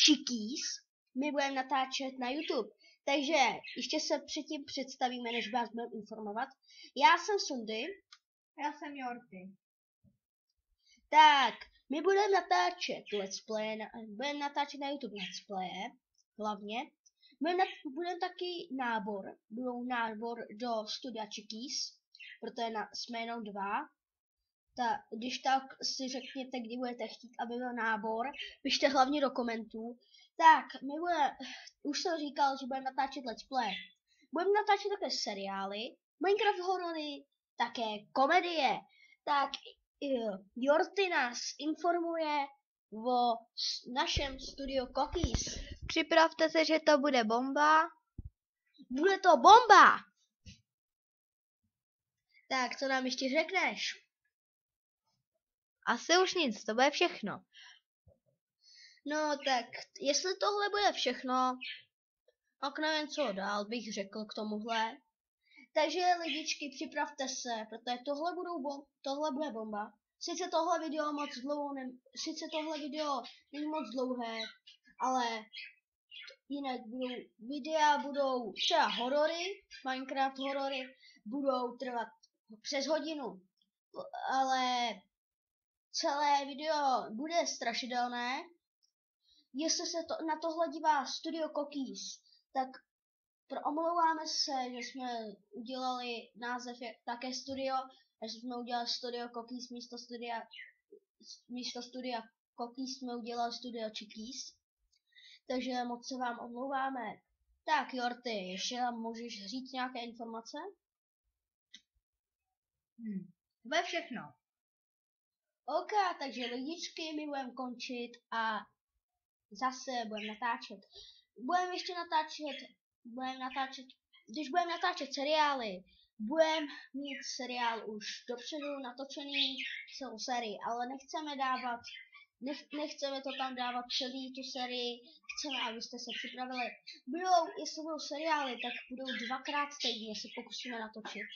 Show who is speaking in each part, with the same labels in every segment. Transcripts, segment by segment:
Speaker 1: Chickies my budeme natáčet na YouTube. Takže ještě se předtím představíme, než vás budeme informovat. Já jsem Sundy.
Speaker 2: Já jsem Jorty.
Speaker 1: Tak, my budeme natáčet let's play, budeme natáčet na YouTube let's playe, hlavně. Budeme taky budou nábor do studia Chickies, protože jsme jenom 2. Když tak si řekněte, kdy budete chtít, aby byl nábor, pište hlavně do komentů. Tak, už jsem říkal, že budeme natáčet let's play. Budeme natáčet také seriály, Minecraft horory, také komedie. Tak, Jorty nás informuje o našem studiu Cookies.
Speaker 2: Připravte se, že to bude bomba.
Speaker 1: Bude to bomba! Tak, co nám ještě řekneš?
Speaker 2: Asi už nic, to bude všechno.
Speaker 1: No tak, jestli tohle bude všechno, tak nevím, co dál bych řekl k tomuhle. Takže lidičky, připravte se, protože tohle bude bomba. Sice tohle video není moc dlouhé, ale jinak videa budou třeba horory, Minecraft horory, budou trvat přes hodinu. Ale celé video bude strašidelné. Jestli se na tohle dívá Studio Cookies, tak omlouváme se, že jsme udělali název také studio, že jsme udělali Studio Cookies místo studia Cookies jsme udělali Studio Chickies. Takže moc se vám omlouváme. Tak Jorty, ještě nám můžeš říct nějaké informace?
Speaker 2: To je všechno.
Speaker 1: OK, takže lidičky, my budeme končit a zase budeme natáčet. Když budeme natáčet seriály, budeme mít seriál už dopředu natočený celou sérii, ale nechceme to tam dávat celý tu sérii, chceme, abyste se připravili. Jestli budou seriály, tak budou 2krát týdně, se pokusíme natočit.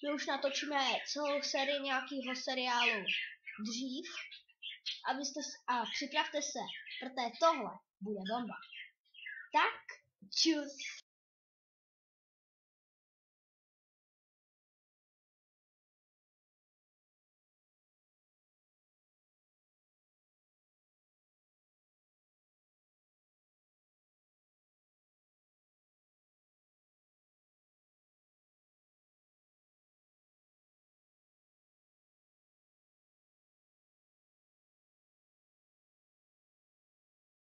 Speaker 1: My už natočíme celou sérii nějakého seriálu dřív, a připravte se, protože tohle bude bomba. Tak, čus!